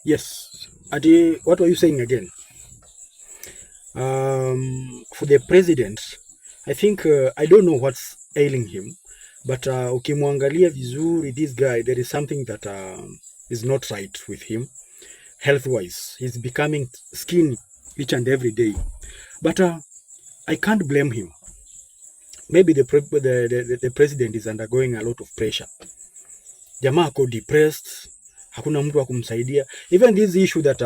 Yes. Ati, what were you saying again? For the president, I think I don't know what's ailing him, but ukimwangalia vizuri, this guy, there is something that is not right with him health-wise. He's becoming skinny each and every day, but I can't blame him. Maybe the president is undergoing a lot of pressure. Jamaa ako depressed, hakuna mtu wa kumsaidia. Even this issue that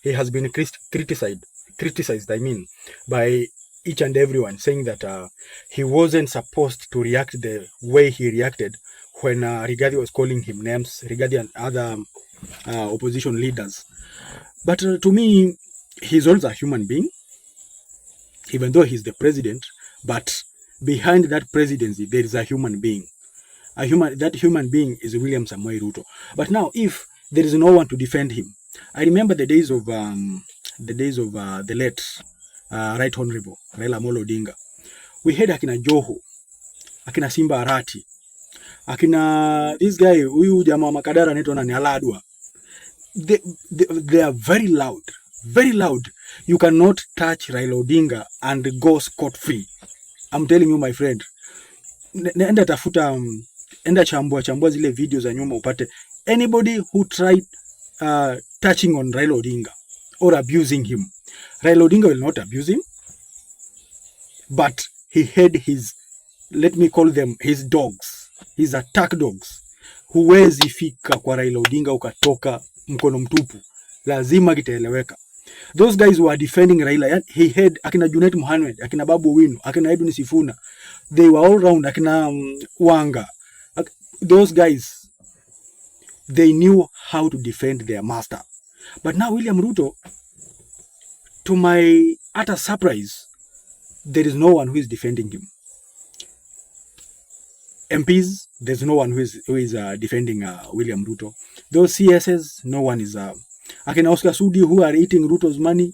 he has been criticized, I mean, by each and everyone, saying that he wasn't supposed to react the way he reacted when Rigathi was calling him names, Rigathi and other opposition leaders. But to me, he's also a human being, even though he's the president, but behind that presidency, there is a human being. That human being is William Samoei Ruto. But now, if there is no one to defend him, I remember the days of the late Right Honorable Raila Amolo Odinga. We had akina Joho, akina Simba Arati, akina this guy huyu jamaa Makadara anaitwa nani Aladwa. They are very loud, very loud. You cannot touch Raila Odinga and go scot free. I'm telling you, my friend. Enda tafuta enda chambua zile videos za nyuma upate anybody who tried touching on Raila Odinga or abusing him. Raila Odinga will not abuse him, but he had his, let me call them his dogs, his attack dogs. Huwezi fika kwa Raila Odinga ukatoka mkono mtupu, lazima kitaeleweka. Those guys who are defending Raila, he had akina Junet Mohamed, akina Babu Wino, akina Edwin Sifuna, they were all round, akina Wanga. Those guys, they knew how to defend their master. But now William Ruto, to my utter surprise, there is no one who is defending him. MPs, there's no one who is defending William Ruto. Those CSs, no one is. Akina Oscar Sudi, who are eating Ruto's money.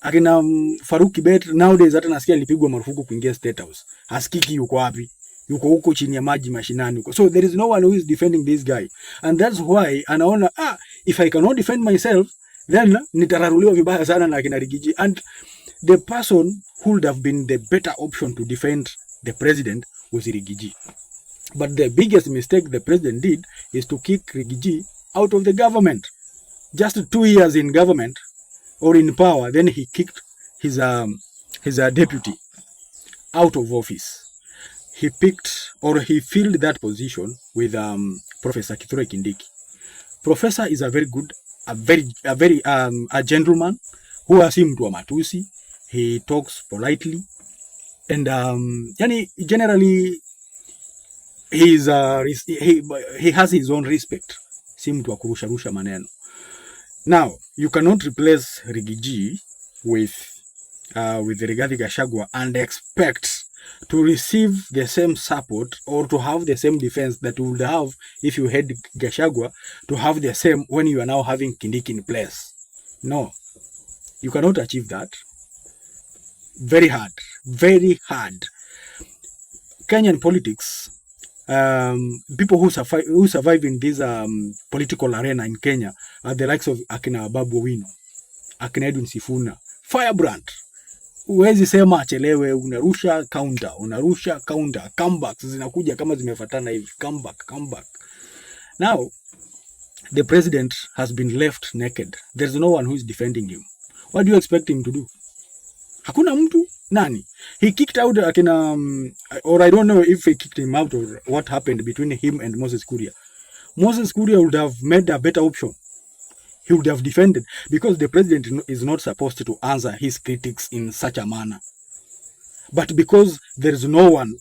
Akina Faruk Kibet, nowadays hata nasikia alipigwa marufuku kuingia State House. Hasikiki yuko wapi? Yuko huko chini ya maji mashinani huko. So there is no one who is defending this guy. And that's why anaona, if I cannot defend myself, then nitararuliwa vibaya sana na akina Rigiji. And the person who would have been the better option to defend the president was Rigiji. But the biggest mistake the president did is to kick Rigiji out of the government. Just 2 years in government or in power, then he kicked his deputy out of office. He picked or he filled that position with Professor Kithure Kindiki. Professor is a very good, a gentleman who has him to a matusi. He talks politely, and generally he has his own respect. Si mtu wa kurusha maneno. Now, you cannot replace Rigiji with Rigathi Gachagua and expect to receive the same support or to have the same defense that you would have if you had Gachagua, to have the same when you are now having Kindiki in place. No, you cannot achieve that. Very hard, very hard. Kenyan politics, people who survive in this political arena in Kenya are the likes of akina Babu Wino, akina Edwin Sifuna, firebrand. Uwezi sema achelewe, unarusha counter, comebacks zinakuja kama zimefatana hivi, comeback. Now, the president has been left naked. There's no one who is defending him. What do you expect him to do? Hakuna mtu nani. He kicked out akina, or I don't know if he kicked him out or what happened between him and Moses Kuria. Moses Kuria would have made a better option. He would have defended, because the president is not supposed to answer his critics in such a manner. But because there is no one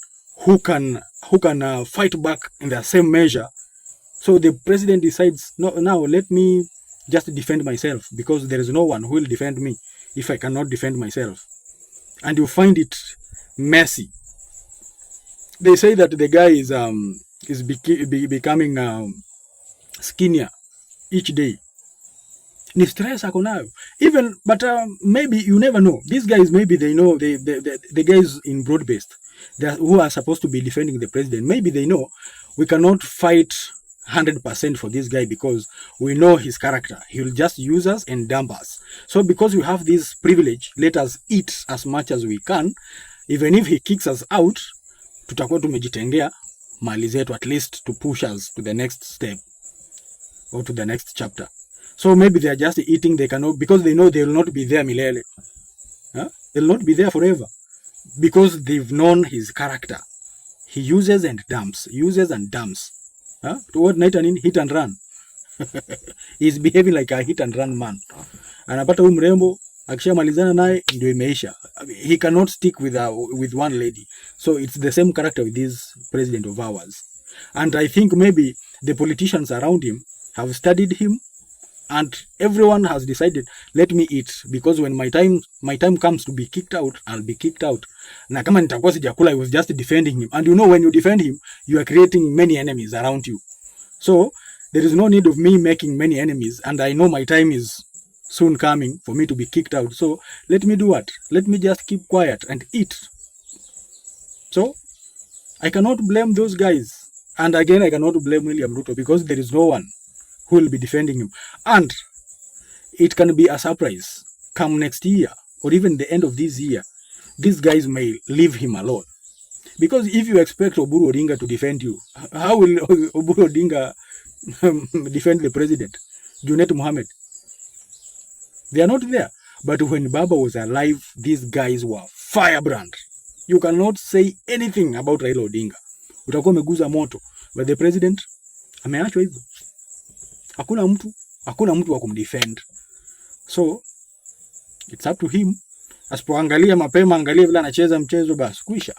who can fight back in the same measure, so the president decides, no, now let me just defend myself, because there is no one who will defend me if I cannot defend myself. And you find it messy. They say that the guy is becoming skinnier each day. Ni stress ako nayo. Even, but maybe you never know. These guys, maybe they know, the guys in broad-based who are supposed to be defending the president, maybe they know we cannot fight 100% for this guy because we know his character. He'll just use us and dump us. So because we have this privilege, let us eat as much as we can. Even if he kicks us out, tutakuwa tumejitengea mali zetu at least to push us to the next step or to the next chapter. So maybe they are just eating, they cannot, because they know they will not be there milele. Huh? They'll not be there forever because they've known his character. He uses and dumps, uses and dumps. Huh? To what night and in hit and run. He's behaving like a hit and run man. Anapata huyu mrembo, akishamalizana naye ndio imeisha. He cannot stick with one lady. So it's the same character with this president of ours. And I think maybe the politicians around him have studied him, and everyone has decided, let me eat, because when my time comes to be kicked out, I'll be kicked out. Na kama nitakuwa sijakula, I was just defending him. And you know, when you defend him, you are creating many enemies around you. So there is no need of me making many enemies, and I know my time is soon coming for me to be kicked out. So let me do what? Let me just keep quiet and eat. So I cannot blame those guys. And again, I cannot blame William Ruto because there is no one who will be defending him. And it can be a surprise come next year or even the end of this year. These guys may leave him alone. Because if you expect Oburu Odinga to defend you, how will Oburu Odinga defend the president? Junet Mohammed. They are not there. But when Baba was alive, these guys were firebrand. You cannot say anything about Raila Odinga. Utakuwa umeguza moto. But the president, ameachwa hivyo. Hakuna mtu wa kumdefend. So it's up to him. Asipoangalia mapema, angalia vile anacheza mchezo, basi kuisha.